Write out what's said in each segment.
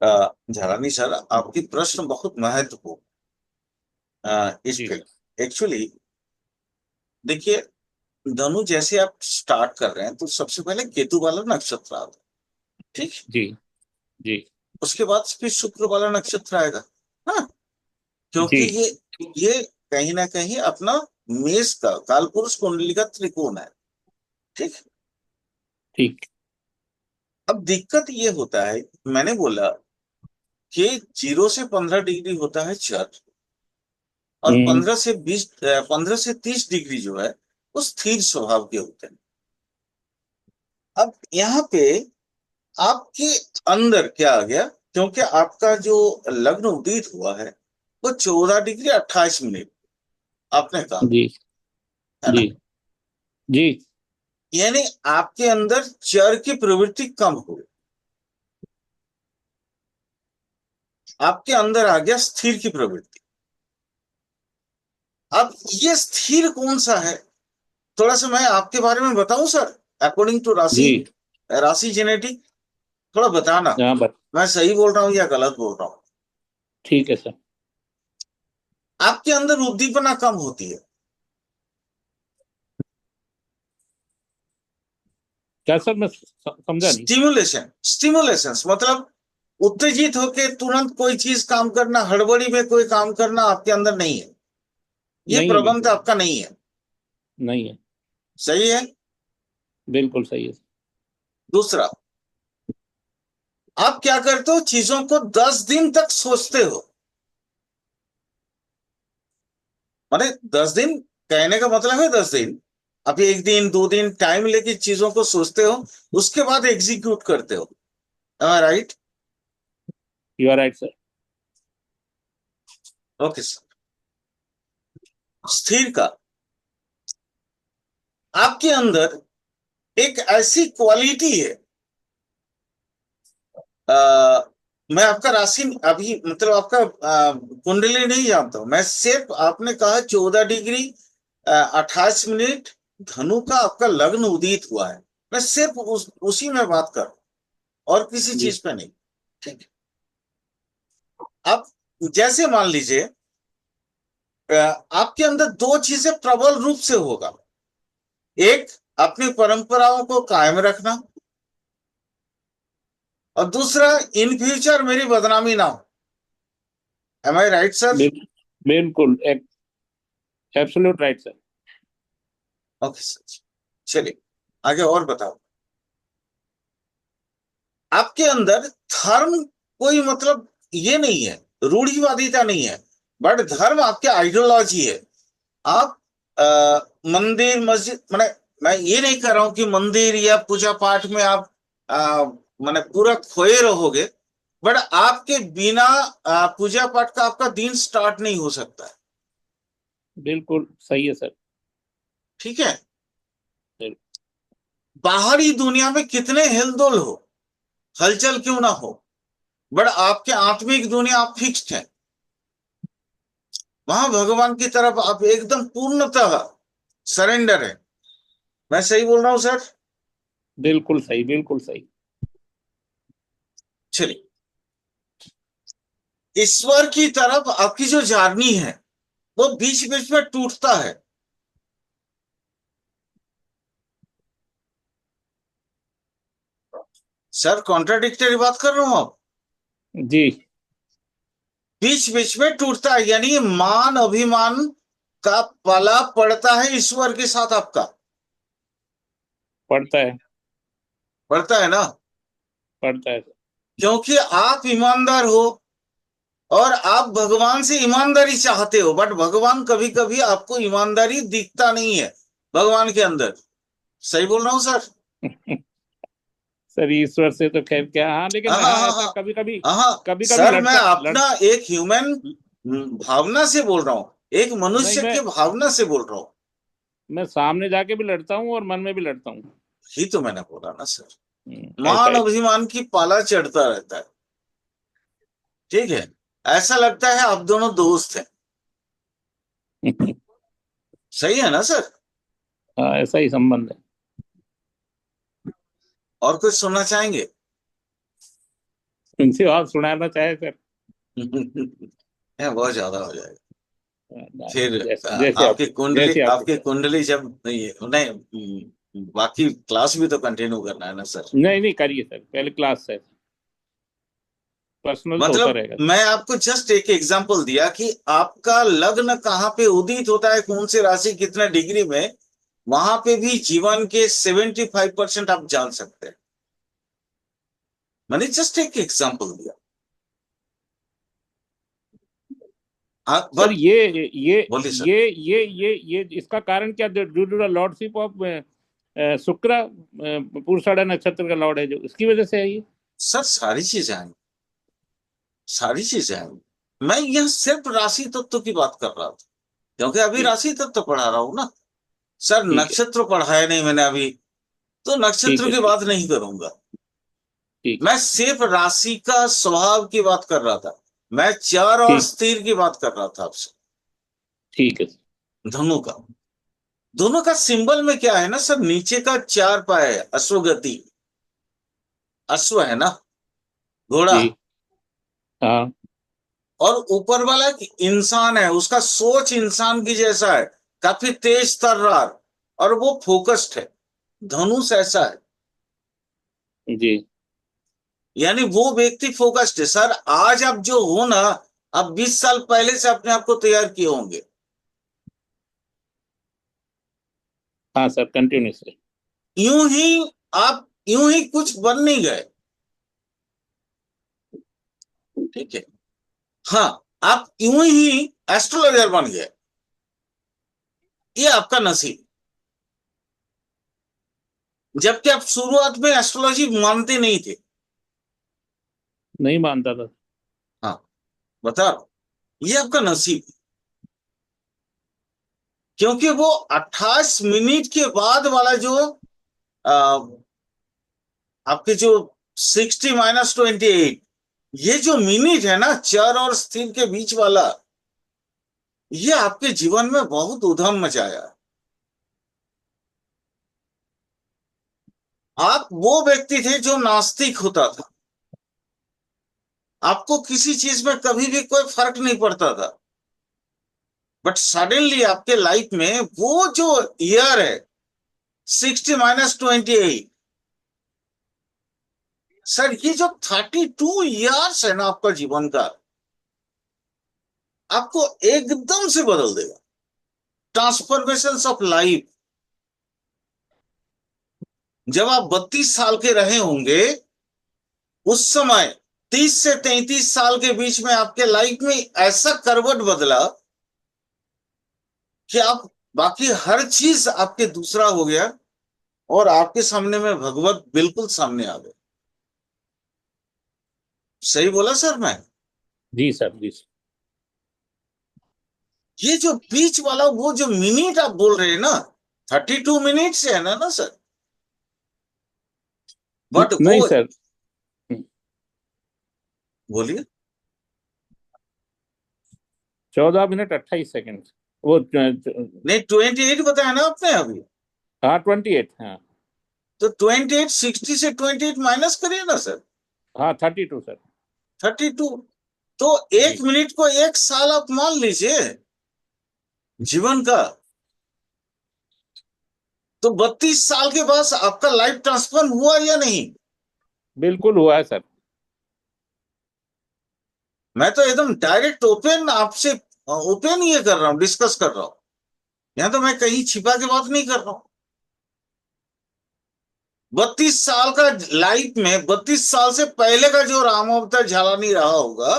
Jhalani sir, आपकी प्रश्न बहुत महत्वपूर्ण इस जी। पे। एक्चुअली देखिए, धनु जैसे आप स्टार्ट कर रहे हैं तो सबसे पहले केतु वाला नक्षत्र आता है, ठीक। जी। जी। उसके बाद फिर शुक्र वाला नक्षत्र आएगा। हाँ, क्योंकि जी। ये कहीं ना कहीं अपना मेष का कालपुरुष कुंडली का त्रिकोण है, ठीक। ठीक। अब दिक्कत ये होता है, मैंने बोला कि 0 से 15 डिग्री होता है चर, और हम्म। 15 से 30 डिग्री जो है वो स्थिर स्वभाव के होते हैं। अब यहाँ पे आपके अंदर क्या आ गया, क्योंकि आपका जो लग्न उदित हुआ है वो 14 डिग्री 28 मिनट आपने कहा, जी। है जी। ना। जी। यानी आपके अंदर चर की प्रवृत्ति कम हो गई, आपके अंदर आ गया स्थिर की प्रवृत्ति। अब ये स्थिर कौन सा है, थोड़ा सा मैं आपके बारे में बताऊं सर, अकॉर्डिंग टू राशि, जी। राशि जेनेटिक, थोड़ा बताना हाँ बस। मैं सही बोल रहा हूँ या गलत बोल रहा हूँ। ठीक है सर। आपके अंदर उद्दीपना कम होती है। क्या सर, मैं समझा नहीं। स्टिमुलेशन, स्टिमुलेशन मतलब उत्तेजित होके तुरंत कोई चीज काम करना, हड़बड़ी में कोई काम करना आपके अंदर नहीं है। ये नहीं है, प्रबंध बिल्कुल आपका नहीं है। नहीं है। सही है। बिल्कुल सही है। दूसरा, आप क्या करते हो, चीजों को 10 दिन तक सोचते हो। माने 10 दिन, कहने का मतलब है 10 दिन। आप एक दिन 2 दिन टाइम लेके चीजों को सोचते हो, उसके बाद एग्जीक्यूट करते हो। Right. You are right sir. Okay sir. स्थिर का आपके अंदर एक ऐसी क्वालिटी है। आ, मैं आपका राशि अभी मतलब आपका कुंडली नहीं जानता हूं मैं, सिर्फ आपने कहा 14 डिग्री 28 मिनट धनु का आपका लग्न उदित हुआ है। मैं सिर्फ उसी में बात कर रहा हूं, और किसी जी। चीज पे नहीं, ठीक है। अब जैसे मान लीजिए, आपके अंदर दो चीजें प्रबल रूप से होगा। एक, अपनी परंपराओं को कायम रखना, और दूसरा, इन फ्यूचर मेरी बदनामी ना हो। एम आई राइट सर? बिल्कुल absolute right sir. Okay sir, चलिए आगे और बताओ। आपके अंदर धर्म कोई मतलब ये नहीं है, रूढ़िवादिता नहीं है, बट धर्म आपके आइडियोलॉजी है। आप मंदिर मस्जिद माने, मैं ये नहीं कह रहा हूं कि मंदिर या पूजा पाठ में आप माने पूरा खोए रहोगे, बट आपके बिना पूजा पाठ का आपका दिन स्टार्ट नहीं हो सकता है। बिल्कुल सही है सर। ठीक है। बाहरी दुनिया में कितने हिलडुल हो, हलचल क्यों ना हो, बट आपके आत्मिक दुनिया आप फिक्स्ड है। वहां भगवान की तरफ आप एकदम पूर्णतः सरेंडर है। मैं सही बोल रहा हूं सर? बिल्कुल सही, बिल्कुल सही। चलिए, ईश्वर की तरफ आपकी जो जर्नी है वो बीच बीच में टूटता है। सर कॉन्ट्राडिक्टरी बात कर रहा हूं आप, जी। बीच बीच में टूटता है, यानी मान अभिमान का पाला पड़ता है ईश्वर के साथ आपका। पढ़ता है। पड़ता है ना, पढ़ता है सर। क्योंकि आप ईमानदार हो, और आप भगवान से ईमानदारी चाहते हो, बट भगवान कभी कभी आपको ईमानदारी दिखता नहीं है भगवान के अंदर। सही बोल रहा हूं सर? सर ईश्वर से तो खैर क्या, हाँ, हाँ लेकिन हाँ हाँ हाँ ऐसा हाँ कभी कभी, हाँ कभी कभी सर, मैं लड़ता लड़। अपना एक ह्यूमन भावना से बोल रहा हूँ, एक नहीं, मनुष्य मैं की भावना से बोल रहा हूँ। मैं सामने जाके भी लड़ता हूँ और मन में भी लड़ता हूँ। ही तो मैंने बोला ना सर, ऐसा मान ही। अभिमान की पाला चढ़ता रहता है, ठीक है। ऐसा लगता है आप दोनों दोस्त हैं। सही है ना सर? हाँ, ऐसा ही संबंध है। और कुछ सुनना चाहेंगे? उनसे आप सुनाना चाहे सर। बहुत ज्यादा हो जाएगा फिर। जैसे आप, जैसे आप। आपकी कुंडली जब नहीं नहीं, बाकी क्लास भी तो कंटिन्यू करना है ना सर। नहीं नहीं, करिए सर, पहले क्लास है, पर्सनल तो होता मतलब रहेगा। मैं आपको जस्ट एक एग्जांपल दिया कि आपका लग्न कहाँ पे उदित होता है, कौन सी राशि कितने डिग्री में, वहां पे भी जीवन के 75% आप जान सकते हैं। मैंने जस्ट एक एग्जांपल दिया। सर बट ये बोलिए सर। ये इसका कारण क्या, due to the lordship of Shukra, Purvashadha नक्षत्र का लॉर्ड है जो, इसकी वजह से है ये। सर सारी चीजें आई, सारी चीजें आई। मैं यह सिर्फ राशि तत्व की बात कर रहा था, क्योंकि अभी ठीक, राशि तत्व पढ़ा रहा हूं ना सर। ठीक है, नक्षत्र पढ़ाया नहीं मैंने अभी, तो ठीक नक्षत्र है, की ठीक, बात नहीं करूंगा। ठीक है, मैं सिर्फ राशि का स्वभाव की बात कर रहा था। मैं चर और ठीक, स्थिर की बात कर रहा था आपसे। ठीक है, धनु का, दोनों का सिंबल में क्या है ना सर, नीचे का 4 पाए है, अश्वगति, अश्व है ना, घोड़ा। जी, हाँ, और ऊपर वाला एक इंसान है, उसका सोच इंसान की जैसा है, काफी तेज तर्रार, और वो फोकस्ड है। धनुष ऐसा है, जी, यानी वो व्यक्ति फोकस्ड है सर। आज आप जो हो ना, आप 20 साल पहले से अपने आप को तैयार किए होंगे। हाँ सर, कंटिन्यूसली। यूं ही आप, यूं ही कुछ बन नहीं गए, ठीक है। हाँ, आप यूं ही एस्ट्रोलॉजर बन गए, ये आपका नसीब। जबकि आप शुरुआत में एस्ट्रोलॉजी मानते नहीं थे। नहीं मानता था। हाँ, बता रहा हूं, ये आपका नसीब। क्योंकि वो 28 मिनट के बाद वाला जो आ, आपके जो 60 - 28, ये जो मिनट है ना चर और स्थिर के बीच वाला, ये आपके जीवन में बहुत उधम मचाया। आप वो व्यक्ति थे जो नास्तिक होता था, आपको किसी चीज में कभी भी कोई फर्क नहीं पड़ता था। बट सडनली आपके लाइफ में वो जो ईयर है 60 - 28, सर ये जो 32 ईयर्स है ना आपका जीवन का, आपको एकदम से बदल देगा। Transformation of life. जब आप 32 साल के रहे होंगे, उस समय 30 से 33 साल के बीच में आपके लाइफ में ऐसा करवट बदला कि आप, बाकी हर चीज आपके दूसरा हो गया, और आपके सामने में भगवत बिल्कुल सामने आ गए। सही बोला सर मैं? जी सर, जी सर। ये जो बीच वाला वो जो मिनट आप बोल रहे हैं ना, 32 मिनट से है ना सर। बट वो, नहीं सर, बोलिए। 14 मिनट 28 सेकंड, वो नहीं, 28 बताया ना आपने अभी। हाँ 28, हाँ। तो 28, 60 से 28 माइनस करिए ना सर। हाँ 32 सर। 32। तो जी, 1 मिनट को 1 साल आप मान लीजिए जीवन का। तो 32 साल के बाद आपका लाइफ ट्रांसफॉर्म हुआ या नहीं? बिल्कुल हुआ है सर। मैं तो एकदम डायरेक्ट ओपन आपसे, ओपन ये कर रहा हूं, डिस्कस कर रहा हूं। यहां तो मैं कहीं छिपा के बात नहीं कर रहा हूं। 32 साल का लाइफ में, 32 साल से पहले का जो राम अवतार झालानी रहा होगा,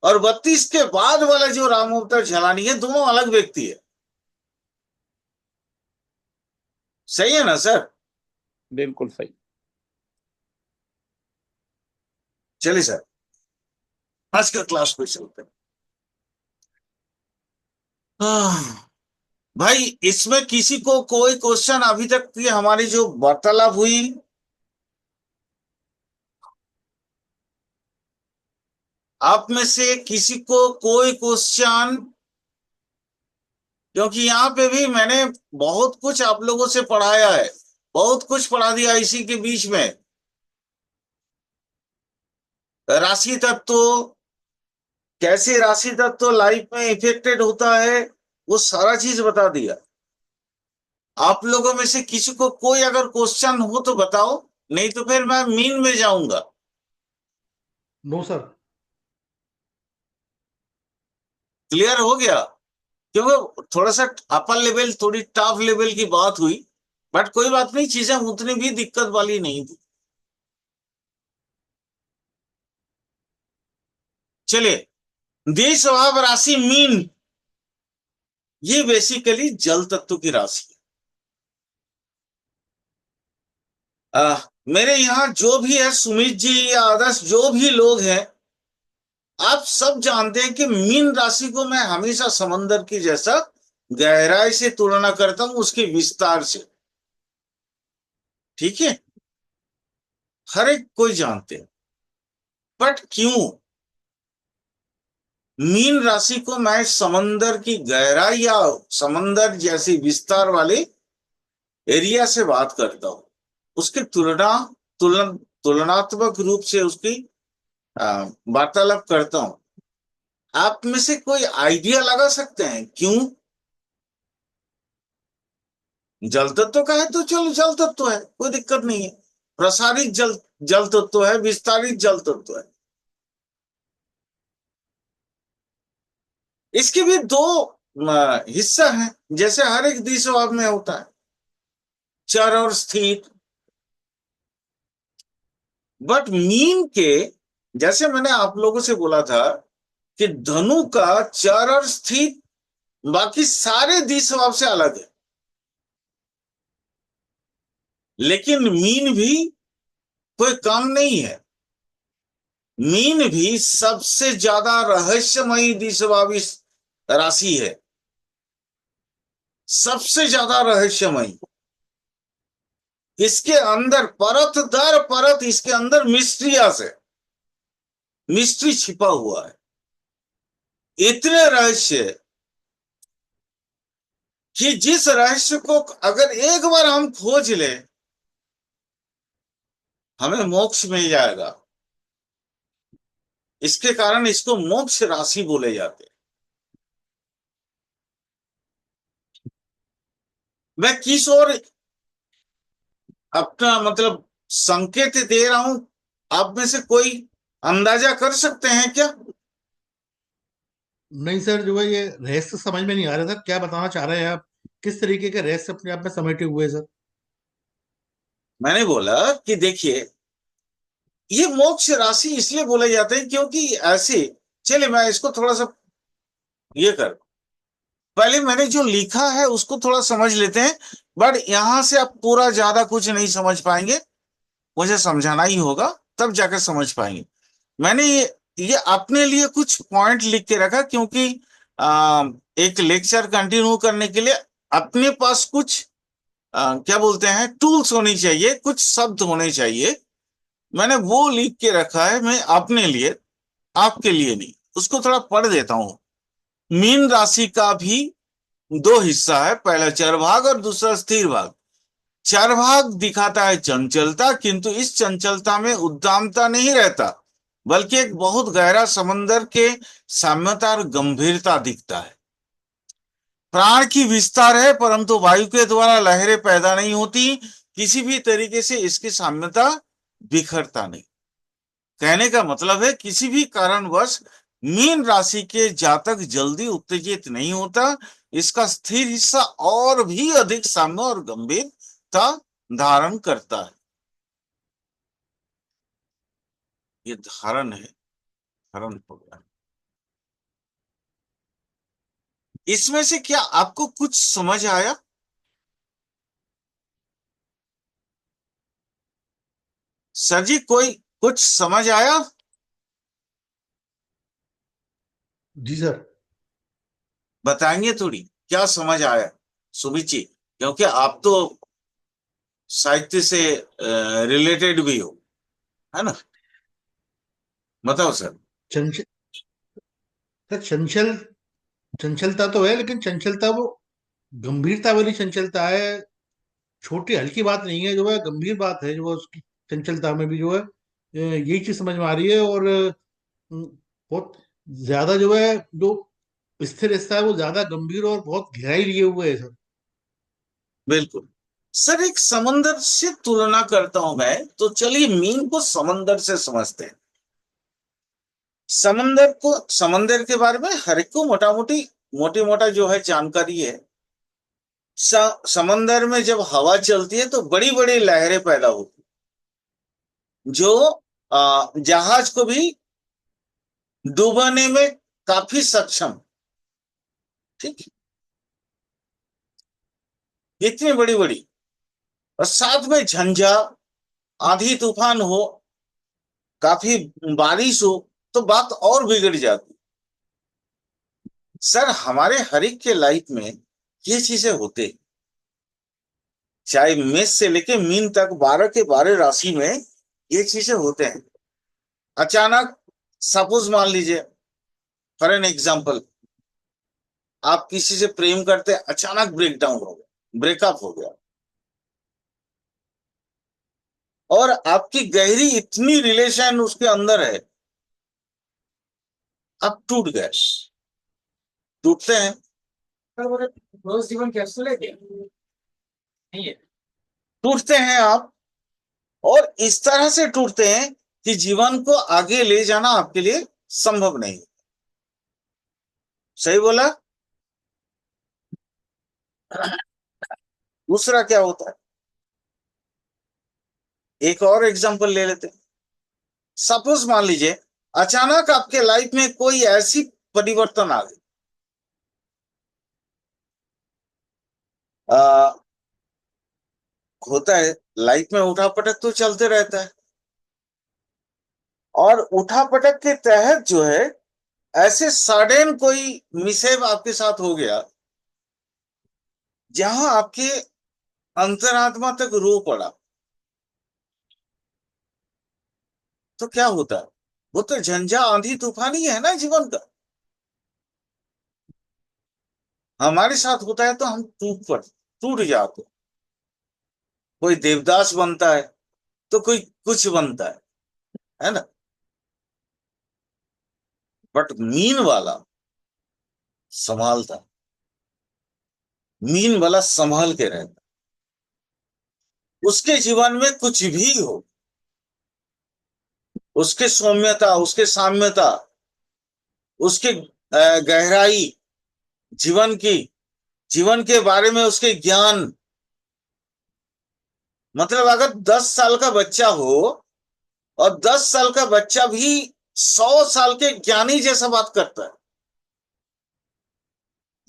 और 32 के बाद वाला जो राम अवतार झालानी है, दोनों अलग व्यक्ति है। सही है ना सर? बिल्कुल सही। चलिए सर, आज का क्लास पे चलते हैं। भाई, इसमें किसी को कोई क्वेश्चन अभी तक की हमारी जो वार्तालाप हुई, आप में से किसी को कोई क्वेश्चन? क्योंकि यहाँ पे भी मैंने बहुत कुछ आप लोगों से पढ़ाया है, बहुत कुछ पढ़ा दिया इसी के बीच में। राशि तत्व, कैसे राशि तत्व लाइफ में इफेक्टेड होता है, वो सारा चीज बता दिया। आप लोगों में से किसी को कोई अगर क्वेश्चन हो तो बताओ, नहीं तो फिर मैं मीन में जाऊंगा। No sir. क्लियर हो गया? क्योंकि थोड़ा सा अपर लेवल, थोड़ी टफ लेवल की बात हुई, बट कोई बात नहीं, चीजें उतनी भी दिक्कत वाली नहीं थी। चलिए, द्वि स्वभाव राशि मीन, ये बेसिकली जल तत्व की राशि है। मेरे यहाँ जो भी है, सुमित जी या आदर्श जो भी लोग हैं, आप सब जानते हैं कि मीन राशि को मैं हमेशा समंदर की जैसा गहराई से तुलना करता हूं, उसके विस्तार से। ठीक है, हर एक कोई जानते हैं। बट क्यों मीन राशि को मैं समंदर की गहराई या समंदर जैसी विस्तार वाले एरिया से बात करता हूं, उसके तुलनात्मक रूप से उसकी वार्तालाप करता हूं। आप में से कोई आइडिया लगा सकते हैं क्यों? जल तत्व का है तो चलो जल तत्व है, कोई दिक्कत नहीं है। प्रसारित जल जल तत्व है, विस्तारित जल तत्व है। इसके भी दो हिस्सा हैं, जैसे हर एक द्विस्वभाव में होता है, चर और स्थिर। बट मीन के, जैसे मैंने आप लोगों से बोला था कि धनु का चर और स्थिर बाकी सारे द्विस्वभाव से अलग है, लेकिन मीन भी कोई कम नहीं है। मीन भी सबसे ज्यादा रहस्यमयी द्विस्वभावी राशि है, सबसे ज्यादा रहस्यमयी। इसके अंदर परत दर परत, इसके अंदर मिस्ट्रियस है, मिस्ट्री छिपा हुआ है। इतने रहस्य कि जिस रहस्य को अगर एक बार हम खोज ले, हमें मोक्ष मिल जाएगा। इसके कारण इसको मोक्ष राशि बोले जाते हैं। मैं किस ओर अपना मतलब संकेत दे रहा हूं, आप में से कोई अंदाजा कर सकते हैं क्या? नहीं सर, जो है ये रहस्य समझ में नहीं आ रहा सर, क्या बताना चाह रहे हैं आप? किस तरीके के रहस्य अपने आप में समेटे हुए हैं, सर? मैंने बोला कि देखिए, ये मोक्ष राशि इसलिए बोले जाते हैं क्योंकि ऐसे, चलिए मैं इसको थोड़ा सा ये कर, पहले मैंने जो लिखा है उसको थोड़ा समझ लेते हैं। बट यहां से आप पूरा ज्यादा कुछ नहीं समझ पाएंगे, मुझे समझाना ही होगा, तब जाकर समझ पाएंगे। मैंने ये अपने लिए कुछ पॉइंट लिख के रखा, क्योंकि एक लेक्चर कंटिन्यू करने के लिए अपने पास कुछ क्या बोलते हैं, टूल्स होनी चाहिए, कुछ शब्द होने चाहिए। मैंने वो लिख के रखा है, मैं अपने लिए, आपके लिए नहीं। उसको थोड़ा पढ़ देता हूं। मीन राशि का भी दो हिस्सा है, पहला चरभाग और दूसरा स्थिर भाग। चरभाग दिखाता है चंचलता, किंतु इस चंचलता में उद्दामता नहीं रहता, बल्कि एक बहुत गहरा समंदर के साम्यता और गंभीरता दिखता है। प्राण की विस्तार है, परंतु वायु के द्वारा लहरें पैदा नहीं होती, किसी भी तरीके से इसकी साम्यता बिखरता नहीं। कहने का मतलब है, किसी भी कारणवश मीन राशि के जातक जल्दी उत्तेजित नहीं होता। इसका स्थिर हिस्सा और भी अधिक साम्य और गंभीरता धारण करता है। ये धारण है, धारण हो गया। इसमें से क्या आपको कुछ समझ आया? सर जी, कोई कुछ समझ आया? जी सर। बताएंगे थोड़ी, क्या समझ आया सुमित जी? क्योंकि आप तो साहित्य से रिलेटेड भी हो, है ना? बताओ सर। चंचल सर, चंचलता तो है, लेकिन चंचलता वो गंभीरता वाली चंचलता है। छोटी हल्की बात नहीं है, जो है गंभीर बात है, जो है उसकी चंचलता में भी जो है यही चीज समझ में आ रही है। और बहुत ज्यादा जो है, जो स्थिर हिस्सा है वो ज्यादा गंभीर और बहुत गहराई लिए हुए है सर। बिल्कुल सर, एक समंदर से तुलना करता हूं मैं, तो चलिए मीन को समंदर से समझते हैं। समंदर के बारे में हर एक को मोटी मोटा जो है जानकारी है। समंदर में जब हवा चलती है तो बड़ी बड़ी लहरें पैदा होती, जो जहाज को भी डूबाने में काफी सक्षम। ठीक है, इतनी बड़ी बड़ी, और साथ में झंझा, आंधी तूफान हो, काफी बारिश हो, तो बात और बिगड़ जाती। सर हमारे हर एक के लाइफ में ये चीजें होते हैं। चाहे मेष से लेके मीन तक 12 के 12 राशि में ये चीजें होते हैं। अचानक, सपोज मान लीजिए, फॉर एन एग्जाम्पल, आप किसी से प्रेम करते, अचानक ब्रेक डाउन हो गया, ब्रेकअप हो गया, और आपकी गहरी इतनी रिलेशन उसके अंदर है, आप टूट गए। टूटते हैं, रोज जीवन कैप्सूल है क्या? नहीं है। टूटते हैं आप, और इस तरह से टूटते हैं कि जीवन को आगे ले जाना आपके लिए संभव नहीं। सही बोला? दूसरा क्या होता है, एक और एग्जांपल ले लेते हैं। सपोज मान लीजिए, अचानक आपके लाइफ में कोई ऐसी परिवर्तन आ गई, आ, होता है लाइफ में, उठापटक तो चलते रहता है, और उठापटक के तहत जो है, ऐसे सडन कोई मिसेव आपके साथ हो गया, जहां आपके अंतरात्मा तक रो पड़ा। तो क्या होता है, वो तो झंझा आंधी तूफान ही है ना जीवन का। हमारे साथ होता है तो हम टूट जाते हैं। कोई देवदास बनता है, तो कोई कुछ बनता है ना। बट मीन वाला संभालता, मीन वाला संभाल के रहता। उसके जीवन में कुछ भी हो, उसके सौम्यता, उसके साम्यता, उसके गहराई, जीवन की, जीवन के बारे में उसके ज्ञान, मतलब अगर 10 साल का बच्चा हो, और 10 साल का बच्चा भी 100 साल के ज्ञानी जैसा बात करता है,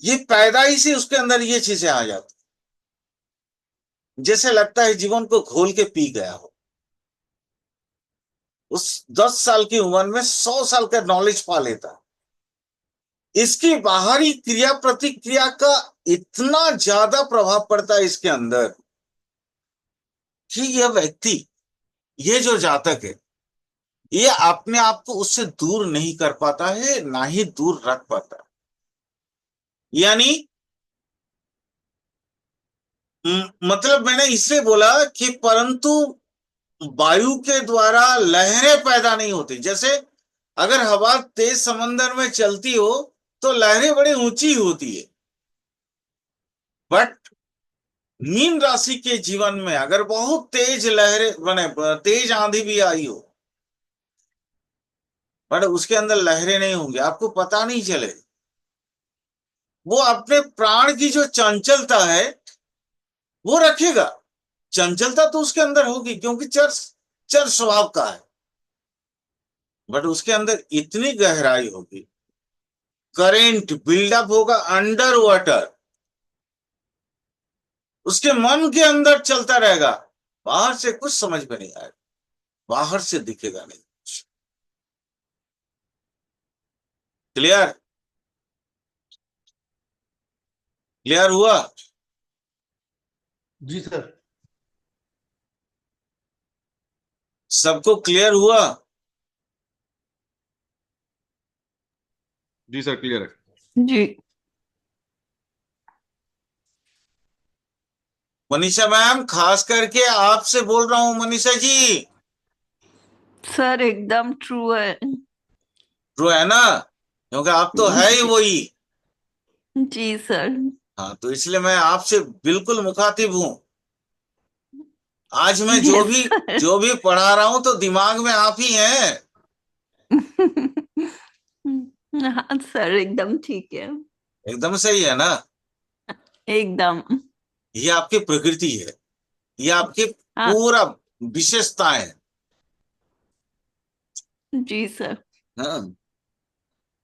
ये पैदाइश से उसके अंदर ये चीजें आ जाती, जैसे लगता है जीवन को घोल के पी गया हो। उस 10 साल की उम्र में 100 साल का नॉलेज पा लेता है। इसकी बाहरी क्रिया प्रतिक्रिया का इतना ज्यादा प्रभाव पड़ता है इसके अंदर, कि यह व्यक्ति, ये जो जातक है, ये अपने आप को उससे दूर नहीं कर पाता है, ना ही दूर रख पाता है। यानी मतलब मैंने इसलिए बोला कि परंतु वायु के द्वारा लहरें पैदा नहीं होती। जैसे अगर हवा तेज समंदर में चलती हो, तो लहरें बड़ी ऊंची होती है। बट मीन राशि के जीवन में अगर बहुत तेज लहरें बने, तेज आंधी भी आई हो, बट उसके अंदर लहरें नहीं होंगी, आपको पता नहीं चले। वो अपने प्राण की जो चंचलता है वो रखेगा। चंचलता तो उसके अंदर होगी, क्योंकि चर चर स्वभाव का है। बट उसके अंदर इतनी गहराई होगी, करेंट बिल्डअप होगा अंडर वाटर, उसके मन के अंदर चलता रहेगा। बाहर से कुछ समझ में नहीं आएगा, बाहर से दिखेगा नहीं कुछ। क्लियर? क्लियर हुआ? जी सर। सबको क्लियर हुआ? जी सर, क्लियर है। जी मनीषा मैम, खास करके आपसे बोल रहा हूं, मनीषा जी। सर एकदम ट्रू है। ट्रू है ना, क्योंकि आप तो है ही वही। जी सर। हाँ, तो इसलिए मैं आपसे बिल्कुल मुखातिब हूं। आज मैं जो यस भी सर। जो भी पढ़ा रहा हूं तो दिमाग में आप ही हैं। हाँ सर एकदम ठीक है। एकदम सही है ना। एकदम। ये आपकी प्रकृति है, ये आपकी हाँ पूरा विशेषताएं हैं। जी सर। हाँ,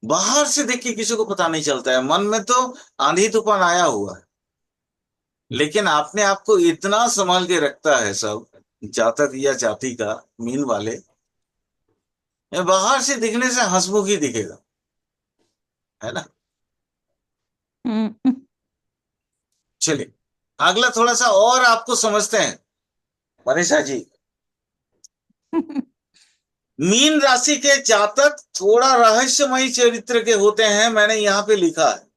बाहर से देख के किसी को पता नहीं चलता है, मन में तो आंधी तूफान आया हुआ है, लेकिन आपने आपको इतना संभाल के रखता है सब, जातक या जाति का मीन वाले, ये बाहर से दिखने से हंसमुखी दिखेगा, है ना। हम्म। चलिए, अगला थोड़ा सा और आपको समझते हैं मनीषा जी। मीन राशि के जातक थोड़ा रहस्यमयी चरित्र के होते हैं, मैंने यहां पे लिखा है।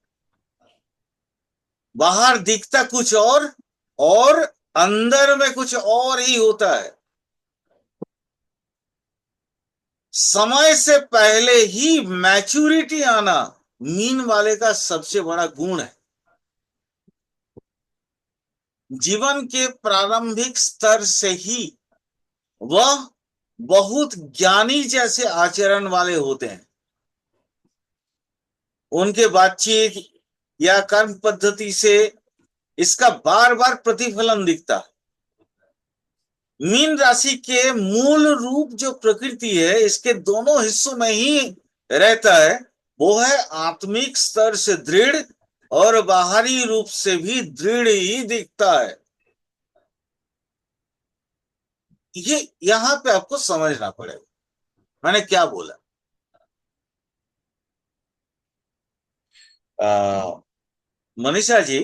बाहर दिखता कुछ और अंदर में कुछ और ही होता है। समय से पहले ही मैच्योरिटी आना मीन वाले का सबसे बड़ा गुण है। जीवन के प्रारंभिक स्तर से ही वह बहुत ज्ञानी जैसे आचरण वाले होते हैं। उनके बातचीत या कर्म पद्धति से इसका बार बार प्रतिफलन दिखता है। मीन राशि के मूल रूप जो प्रकृति है, इसके दोनों हिस्सों में ही रहता है। वो है आत्मिक स्तर से दृढ़ और बाहरी रूप से भी दृढ़ ही दिखता है। ये यहां पे आपको समझना पड़ेगा मैंने क्या बोला। मनीषा जी,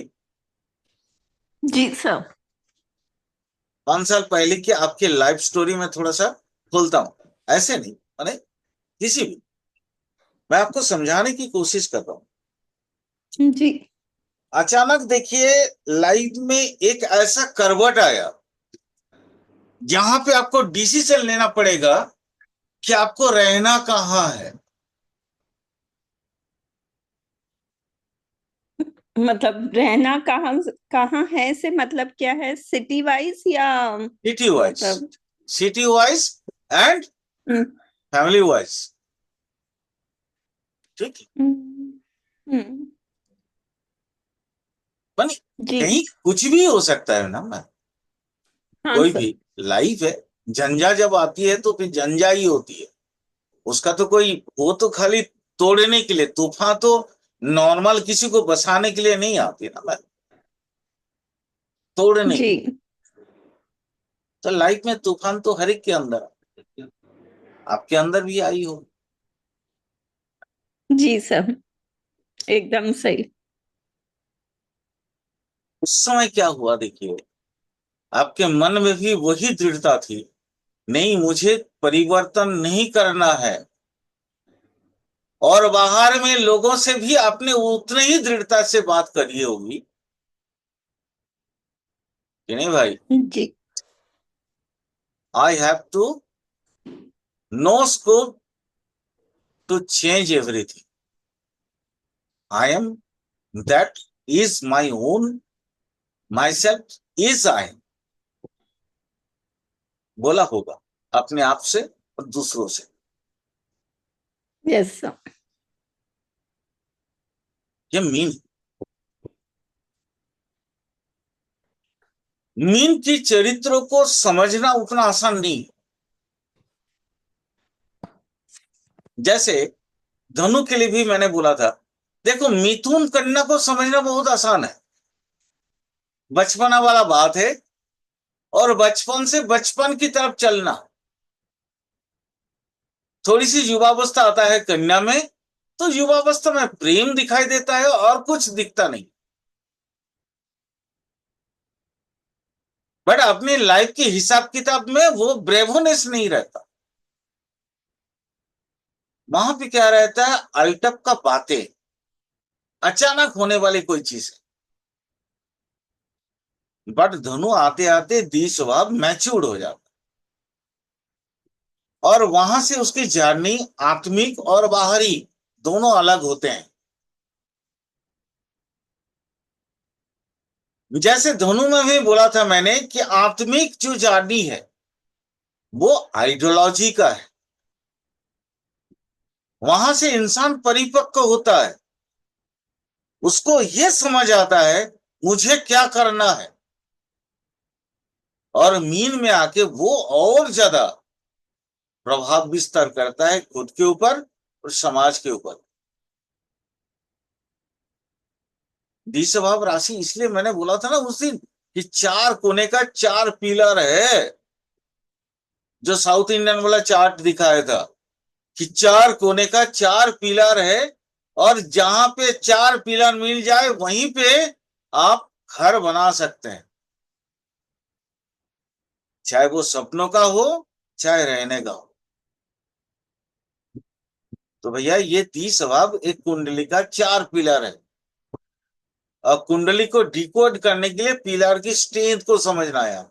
जी सर। 5 साल पहले की आपकी लाइफ स्टोरी में थोड़ा सा खोलता हूं, ऐसे नहीं माने किसी भी, मैं आपको समझाने की कोशिश कर रहा हूं। जी। अचानक देखिए, लाइफ में एक ऐसा करवट आया जहां पे आपको डिसीजन लेना पड़ेगा कि आपको रहना कहाँ है। मतलब रहना कहाँ कहाँ है से मतलब क्या है, सिटी वाइज या सिटी वाइज, मतलब? City wise and hmm. Family wise, ठीक है। हम्म। हम्म। माने जी। कहीं कुछ भी हो सकता है ना, हाँ कोई सर। भी लाइफ है। झंझा जब आती है तो फिर झंझा ही होती है, उसका तो कोई, वो तो खाली तोड़ने के लिए, तूफान तो नॉर्मल किसी को बसाने के लिए नहीं आती ना मैम, तोड़ने जी। के लिए। तो लाइफ में तूफान तो हर एक के अंदर आती है। आपके अंदर भी आई हो। जी सर एकदम सही। उस समय क्या हुआ देखिए, आपके मन में भी वही दृढ़ता थी, नहीं मुझे परिवर्तन नहीं करना है। और बाहर में लोगों से भी आपने उतने ही दृढ़ता से बात करी होगी कि नहीं भाई, जी। I have to no scope to change everything, I am that is my own, my self is I, बोला होगा अपने आप से और दूसरों से। Yes sir. ये मीन की चरित्रों को समझना उतना आसान नहीं है। जैसे धनु के लिए भी मैंने बोला था, देखो मिथुन कन्या को समझना बहुत आसान है, बचपना वाला बात है, और बचपन से बचपन की तरफ चलना। थोड़ी सी युवावस्था आता है कन्या में, तो युवावस्था में प्रेम दिखाई देता है और कुछ दिखता नहीं। बट अपनी लाइफ की हिसाब किताब में वो ब्रेवोनेस नहीं रहता। वहां पे क्या रहता है, अल्टप का बातें, अचानक होने वाली कोई चीज है। बट धनु आते आते दी स्वभाव मैच्योर्ड हो जाता, और वहां से उसकी जर्नी आत्मिक और बाहरी दोनों अलग होते हैं। जैसे धनु में भी बोला था मैंने कि आत्मिक जो जर्नी है वो आइडियोलॉजी का है। वहां से इंसान परिपक्व होता है, उसको ये समझ आता है मुझे क्या करना है, और मीन में आके वो और ज्यादा प्रभाव विस्तार करता है खुद के ऊपर और समाज के ऊपर। द्विस्वभाव राशि इसलिए मैंने बोला था ना उस दिन कि 4 कोने का 4 पिलर है, जो साउथ इंडियन वाला चार्ट दिखाया था कि 4 कोने का 4 पिलर है, और जहां पे 4 पिलर मिल जाए वहीं पे आप घर बना सकते हैं, चाहे वो सपनों का हो चाहे रहने का हो। तो भैया ये 30 स्वभाव एक कुंडली का 4 पिलर है, और कुंडली को डिकोड करने के लिए पिलर की स्ट्रेंथ को समझना है।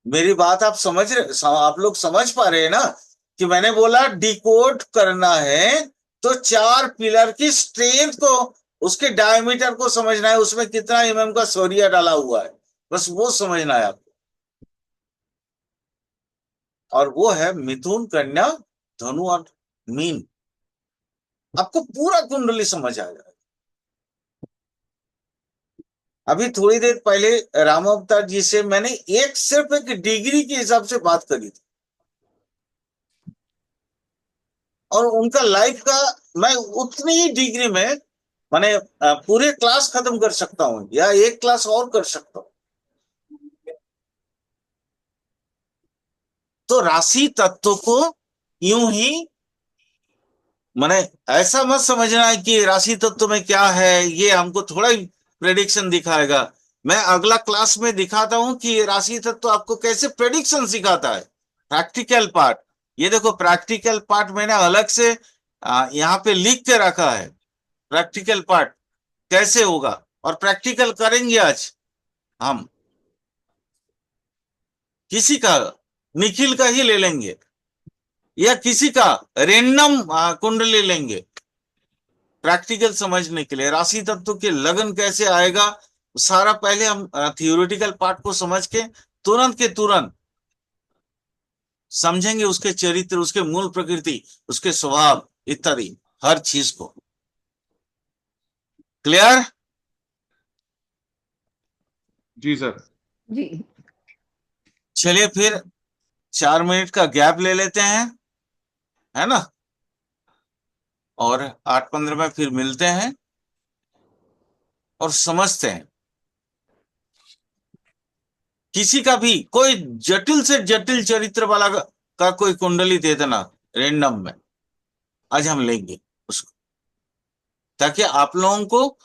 मेरी बात आप समझ रहे, आप लोग समझ पा रहे हैं ना कि मैंने बोला डिकोड करना है तो 4 पिलर की स्ट्रेंथ को, उसके डायमीटर को समझना है, उसमें कितना एमएम का सौरिया डाला हुआ है, बस वो समझना है आपको। और वो है मिथुन, कन्या, धनु और मीन। आपको पूरा कुंडली समझ आ जाएगा। अभी थोड़ी देर पहले राम अवतार जी से मैंने सिर्फ एक डिग्री के हिसाब से बात करी थी, और उनका लाइफ का मैं उतनी ही डिग्री में माने पूरे क्लास खत्म कर सकता हूं, या एक क्लास और कर सकता हूं। तो राशि तत्व को यूं ही माने ऐसा मत समझना है कि राशि तत्व में क्या है ये हमको थोड़ा ही प्रेडिक्शन दिखाएगा। मैं अगला क्लास में दिखाता हूं कि राशि तत्व आपको कैसे प्रेडिक्शन सिखाता है, प्रैक्टिकल पार्ट। ये देखो प्रैक्टिकल पार्ट मैंने अलग से यहाँ पे लिख के रखा है, प्रैक्टिकल पार्ट कैसे होगा, और प्रैक्टिकल करेंगे आज हम। किसी का निखिल का ही ले लेंगे या किसी का रेंडम कुंडली लेंगे, प्रैक्टिकल समझने के लिए राशि तत्व के लगन कैसे आएगा सारा पहले हम थियोरेटिकल पार्ट को समझ के तुरंत के तुरंत समझेंगे उसके चरित्र, उसके मूल प्रकृति, उसके स्वभाव इत्यादि हर चीज को। क्लियर? जी सर। जी। चलिए फिर 4 मिनट का गैप ले लेते हैं, है ना, और 8-15 में फिर मिलते हैं और समझते हैं। किसी का भी कोई जटिल से जटिल चरित्र वाला का कोई कुंडली दे देना रेंडम में, आज हम लेंगे उसको, ताकि आप लोगों को